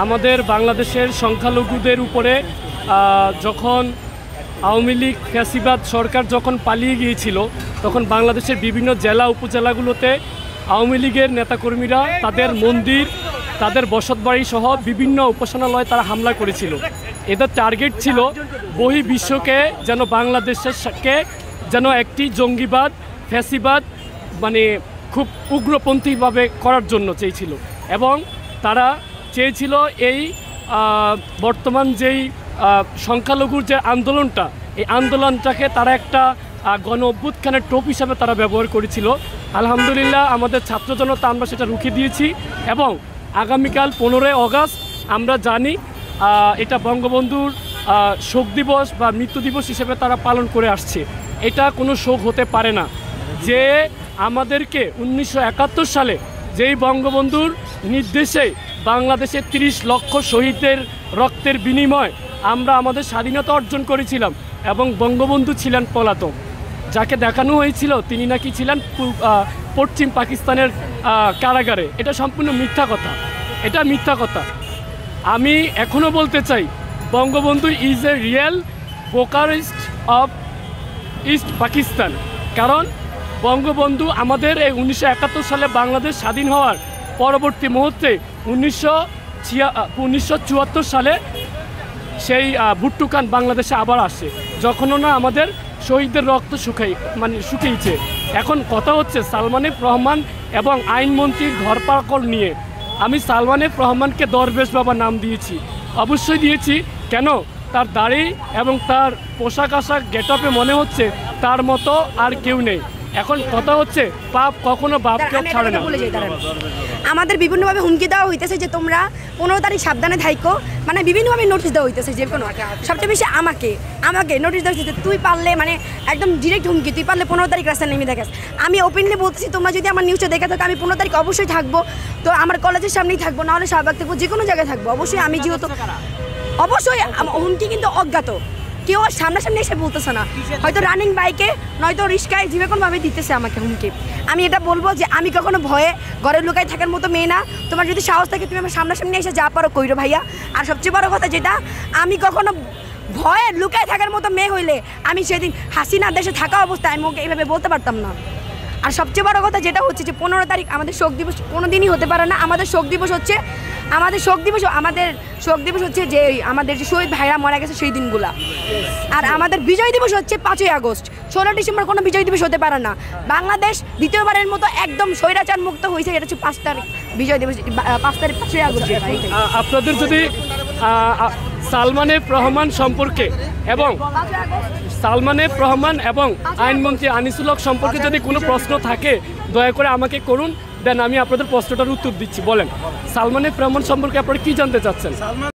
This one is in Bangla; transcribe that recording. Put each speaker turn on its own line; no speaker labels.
আমাদের বাংলাদেশের সংখ্যালঘুদের উপরে যখন আওয়ামী লীগ ফ্যাসিবাদ সরকার যখন পালিয়ে গিয়েছিল, তখন বাংলাদেশের বিভিন্ন জেলা উপজেলাগুলোতে আওয়ামী লীগের নেতাকর্মীরা তাদের মন্দির, তাদের বসতবাড়ি সহ বিভিন্ন উপাসনালয়ে তারা হামলা করেছিল। এদের টার্গেট ছিল বহির্বিশ্বকে যেন বাংলাদেশকে যেন একটি জঙ্গিবাদ ফ্যাসিবাদ মানে খুব উগ্রপন্থীভাবে করার জন্য চেয়েছিল। এবং তারা চেয়েছিল এই বর্তমান যেই সংখ্যালঘুর যে আন্দোলনটা, এই আন্দোলনটাকে তারা একটা গণ অভ্যুত্থানের টোপ হিসাবে তারা ব্যবহার করেছিল। আলহামদুলিল্লাহ আমাদের ছাত্র জনতা আমরা সেটা রুখে দিয়েছি এবং আগামীকাল 15 অগাস্ট আমরা জানি এটা বঙ্গবন্ধুর শোক দিবস বা মৃত্যু দিবস হিসেবে তারা পালন করে আসছে। এটা কোনো শোক হতে পারে না যে আমাদেরকে 1971 সালে যেই বঙ্গবন্ধুর নির্দেশে বাংলাদেশে 30 লক্ষ শহীদদের রক্তের বিনিময় আমরা আমাদের স্বাধীনতা অর্জন করেছিলাম এবং বঙ্গবন্ধু ছিলেন পলাতক। যাকে দেখানো হয়েছিল তিনি নাকি ছিলেন পশ্চিম পাকিস্তানের কারাগারে। এটা সম্পূর্ণ মিথ্যা কথা, এটা মিথ্যা কথা। আমি এখনও বলতে চাই Bangabandhu is a real Bucharest of East Pakistan. কারণ বঙ্গবন্ধু আমাদের এই 1971 সালে বাংলাদেশ স্বাধীন হওয়ার পরবর্তী মুহূর্তে 1974 সালে সেই ভুট্টো খান বাংলাদেশে আবার আসে, যখনও না আমাদের শহীদদের রক্ত শুকিয়েছে। এখন কথা হচ্ছে সালমান এফ রহমান এবং আইনমন্ত্রীর ধরপাকড় নিয়ে। আমি সালমান এফ রহমানকে দরবেশ বাবা নাম দিয়েছি, অবশ্যই দিয়েছি। কেন? তার দাড়ি এবং তার পোশাক আশাক গেটআপে মনে হচ্ছে তার মতো আর কেউ নেই। এখন কথা হচ্ছে পাপ কখনো বাপকেও ছাড়ে না।
আমাদের বিভিন্নভাবে হুমকি দেওয়া হইতেছে যে তোমরা 15 তারিখ সাবধানে থাইকো, মানে বিভিন্নভাবে নোটিশ দেওয়া হইতেছে। যে কোনো সবচেয়ে বেশি আমাকে নোটিশ দেওয়া হচ্ছে তুই পারলে, মানে একদম ডিরেক্ট হুমকি, তুই পারলে 15 তারিখ রাস্তায় নেমে দেখাস। আমি ওপেনলি বলতেছি তোমরা যদি আমার নিউজটা দেখে থাকো আমি 15 তারিখ অবশ্যই থাকবো। তো আমার কলেজের সামনেই থাকবো, নাহলে শাহবাগ থাকবো, যে কোনো জায়গায় থাকবো অবশ্যই। আমি যেহেতু অবশ্যই হুমকি কিন্তু অজ্ঞাত, কেউ সামনাসামনি এসে বলতেছে না, হয়তো রানিং বাইকে নয়তো রিস্কায় যে কোনোভাবে দিতেছে আমাকে হুমকি। আমি এটা বলবো যে আমি কখনো ভয়ে ঘরের লুকায় থাকার মতো মেয়ে না। তোমার যদি সাহস থাকে তুমি আমার সামনাসামনি এসে যা পারো কইরো ভাইয়া। আর সবচেয়ে বড় কথা যেটা, আমি কখনো ভয়ে লুকায় থাকার মতো মেয়ে হইলে আমি সেদিন হাসিনা দেশে থাকা অবস্থায় আমি ওকে এইভাবে বলতে পারতাম না। আর সবচেয়ে বড় কথা যেটা হচ্ছে যে 15 তারিখ আমাদের শোক দিবস কোনো দিনই হতে পারে না। আমাদের শোক দিবস হচ্ছে যে আমাদের যে শহীদ ভাইরা মারা গেছে সেই দিনগুলা। আর আমাদের বিজয় দিবস হচ্ছে 5ই আগস্ট। 16 ডিসেম্বর কোনো বিজয় দিবস হতে পারে না। বাংলাদেশ দ্বিতীয়বারের মতো একদম স্বৈরাচার মুক্ত হয়েছে, এটা হচ্ছে 5 তারিখ বিজয় দিবস, 5ই আগস্ট।
আপনাদের যদি সালমান এফ রহমান সম্পর্কে এবং সালমান এফ রহমান এবং আইনমন্ত্রী আনিসুল হক সম্পর্কে যদি কোনো প্রশ্ন থাকে দয়া করে আমাকে করুন, দেন আমি আপনাদের প্রশ্নটার উত্তর দিচ্ছি। বলেন সালমান এফ রহমান সম্পর্কে আপনারা কি জানতে চাচ্ছেন?